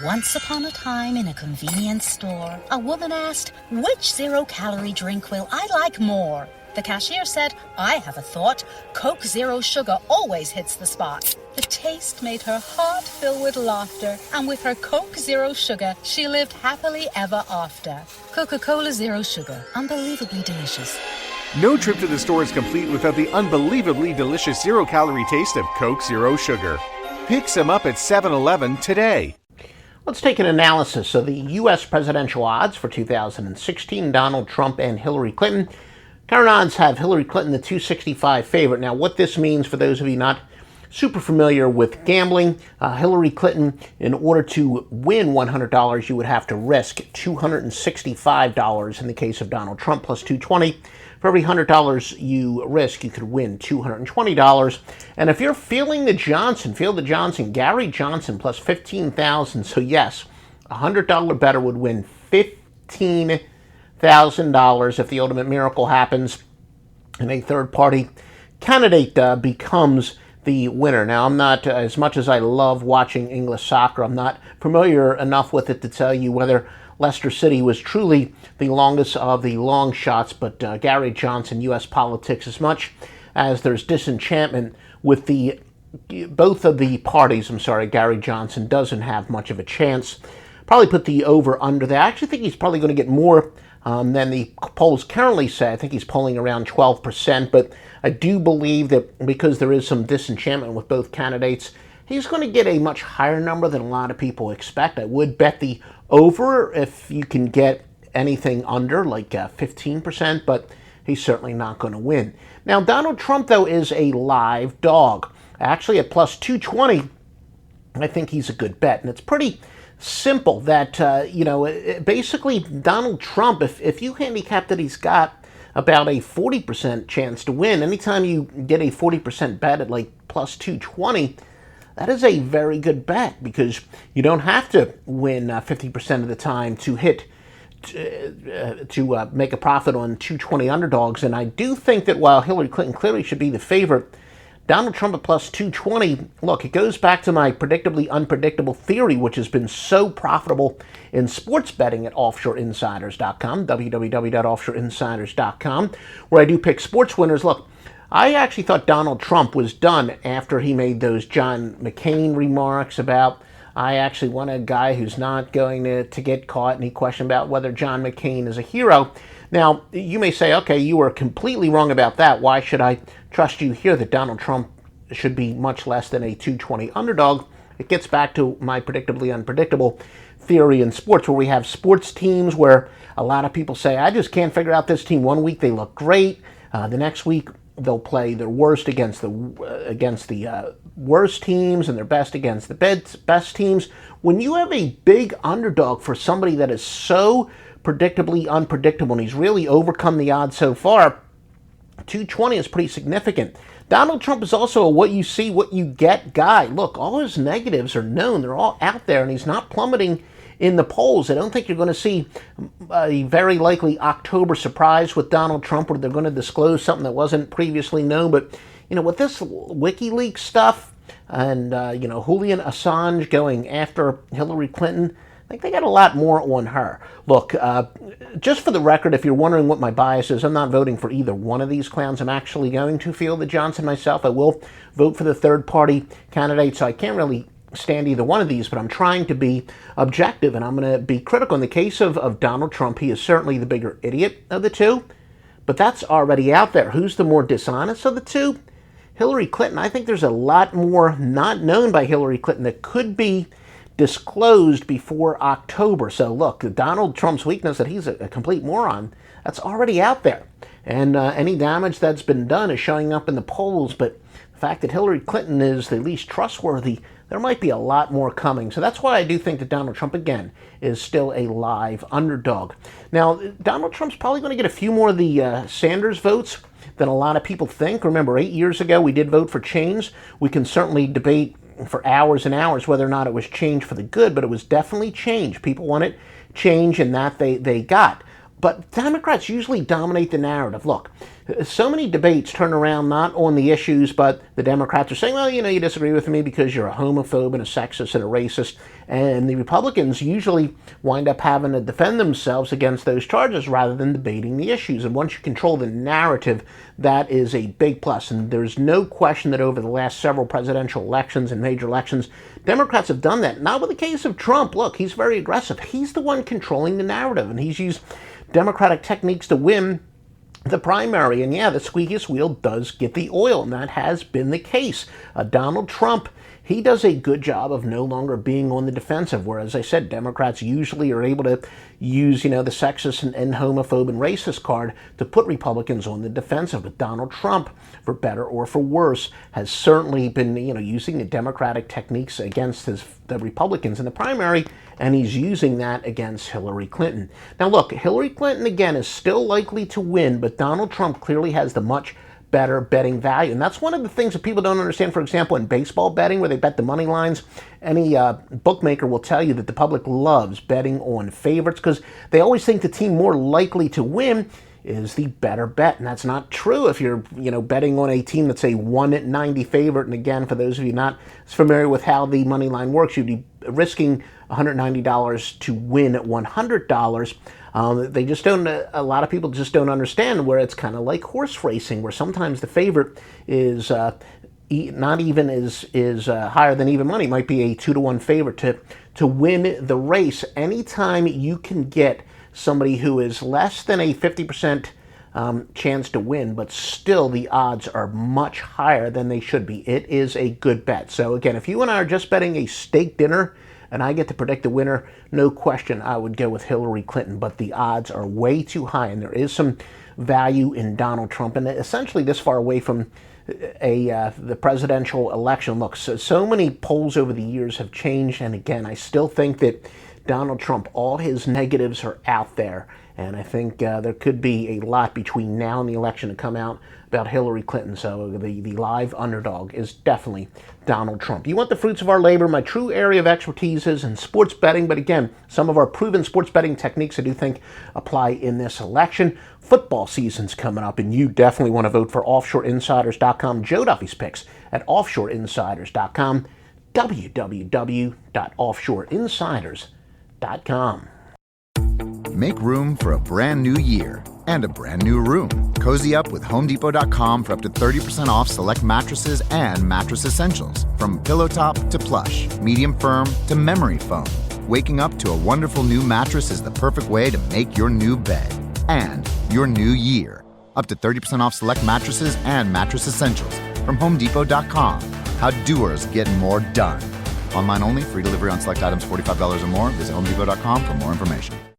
Once upon a time in a convenience store, a woman asked, "Which zero-calorie drink will I like more?" The cashier said, "I have a thought. Coke Zero Sugar always hits the spot." The taste made her heart fill with laughter, and with her Coke Zero Sugar, she lived happily ever after. Coca-Cola Zero Sugar, unbelievably delicious. No trip to the store is complete without the unbelievably delicious zero-calorie taste of Coke Zero Sugar. Pick some up at 7-Eleven today. Let's take an analysis of the U.S. presidential odds for 2016, Donald Trump and Hillary Clinton. Current odds have Hillary Clinton the 265 favorite. Now, what this means for those of you not super familiar with gambling, Hillary Clinton, in order to win $100, you would have to risk $265 in the case of Donald Trump, plus $220. For every $100 you risk, you could win $220. And if you're feeling the Johnson, Gary Johnson plus $15,000. So yes, a $100 bettor would win $15,000 if the ultimate miracle happens and a third-party candidate becomes the winner. Now, I'm not, as much as I love watching English soccer, I'm not familiar enough with it to tell you whether Leicester City was truly the longest of the long shots, but Gary Johnson, U.S. politics, as much as there's disenchantment with both of the parties, Gary Johnson doesn't have much of a chance. Probably put the over under there. I actually think he's probably going to get more than the polls currently say. I think he's polling around 12%, but I do believe that because there is some disenchantment with both candidates, he's going to get a much higher number than a lot of people expect. I would bet the over if you can get anything under, like 15%, but he's certainly not going to win. Now, Donald Trump, though, is a live dog. Actually, at plus 220, I think he's a good bet. And it's pretty simple that, basically Donald Trump, if you handicap that he's got about a 40% chance to win, anytime you get a 40% bet at like plus 220, that is a very good bet because you don't have to win 50% of the time to hit to make a profit on 220 underdogs. And I do think that while Hillary Clinton clearly should be the favorite, Donald Trump at plus 220, look, it goes back to my predictably unpredictable theory, which has been so profitable in sports betting at offshoreinsiders.com, www.offshoreinsiders.com, where I do pick sports winners. Look, I actually thought Donald Trump was done after he made those John McCain remarks about, I actually want a guy who's not going to get caught, and he questioned about whether John McCain is a hero. Now, you may say, okay, you were completely wrong about that. Why should I trust you here that Donald Trump should be much less than a 220 underdog? It gets back to my predictably unpredictable theory in sports, where we have sports teams where a lot of people say, I just can't figure out this team. One week they look great. The next week they'll play their worst against the worst teams and their best against the best teams. When you have a big underdog for somebody that is so predictably unpredictable and he's really overcome the odds so far, 220 is pretty significant. Donald Trump is also a what you see, what you get guy. Look, all his negatives are known. They're all out there, and he's not plummeting in the polls. I don't think you're going to see a very likely October surprise with Donald Trump where they're going to disclose something that wasn't previously known. But, with this WikiLeaks stuff and, Julian Assange going after Hillary Clinton, I think they got a lot more on her. Look, just for the record, if you're wondering what my bias is, I'm not voting for either one of these clowns. I'm actually going to field the Johnson myself. I will vote for the third-party candidate, so I can't really stand either one of these, but I'm trying to be objective, and I'm going to be critical. In the case of Donald Trump, he is certainly the bigger idiot of the two, but that's already out there. Who's the more dishonest of the two? Hillary Clinton. I think there's a lot more not known by Hillary Clinton that could be disclosed before October. So look, Donald Trump's weakness, that he's a complete moron, that's already out there. And any damage that's been done is showing up in the polls, but the fact that Hillary Clinton is the least trustworthy, there might be a lot more coming. So that's why I do think that Donald Trump, again, is still a live underdog. Now, Donald Trump's probably going to get a few more of the Sanders votes than a lot of people think. Remember, 8 years ago, we did vote for change. We can certainly debate for hours and hours whether or not it was change for the good, but it was definitely change. People wanted change, and that they got. but Democrats usually dominate the narrative. Look, so many debates turn around not on the issues, but the Democrats are saying, well, you disagree with me because you're a homophobe and a sexist and a racist. And the Republicans usually wind up having to defend themselves against those charges rather than debating the issues. And once you control the narrative, that is a big plus. And there's no question that over the last several presidential elections and major elections, Democrats have done that. Not with the case of Trump. Look, he's very aggressive. He's the one controlling the narrative, and he's used Democratic techniques to win the primary. And yeah, the squeakiest wheel does get the oil, and that has been the case. Donald Trump, he does a good job of no longer being on the defensive, where, as I said, Democrats usually are able to use, the sexist and homophobe and racist card to put Republicans on the defensive. But Donald Trump, for better or for worse, has certainly been, using the Democratic techniques against the Republicans in the primary, and he's using that against Hillary Clinton. Now, look, Hillary Clinton, again, is still likely to win, but Donald Trump clearly has the much better betting value. And that's one of the things that people don't understand. For example, in baseball betting, where they bet the money lines, any bookmaker will tell you that the public loves betting on favorites because they always think the team more likely to win is the better bet. And that's not true if you're, betting on a team that's a 1-90 favorite. And again, for those of you not as familiar with how the money line works, you'd be risking $190 to win $100. They just don't. A lot of people just don't understand where it's kind of like horse racing, where sometimes the favorite is not even is higher than even money. It might be a 2-to-1 favorite to win the race. Anytime you can get somebody who is less than a 50% chance to win, but still the odds are much higher than they should be, it is a good bet. So again, if you and I are just betting a steak dinner, and I get to predict the winner, no question I would go with Hillary Clinton, but the odds are way too high, and there is some value in Donald Trump, and essentially this far away from the presidential election. Look, so many polls over the years have changed, and again, I still think that Donald Trump, all his negatives are out there, and I think there could be a lot between now and the election to come out about Hillary Clinton. So the live underdog is definitely Donald Trump. You want the fruits of our labor? My true area of expertise is in sports betting, but again, some of our proven sports betting techniques I do think apply in this election. Football season's coming up, and you definitely want to vote for OffshoreInsiders.com. Joe Duffy's picks at OffshoreInsiders.com. www.offshoreinsiders.com. Make room for a brand new year and a brand new room. Cozy up with HomeDepot.com for up to 30% off select mattresses and mattress essentials. From pillow top to plush, medium firm to memory foam. Waking up to a wonderful new mattress is the perfect way to make your new bed and your new year. Up to 30% off select mattresses and mattress essentials from HomeDepot.com. How doers get more done. Online only, free delivery on select items $45 or more. Visit HomeDepot.com for more information.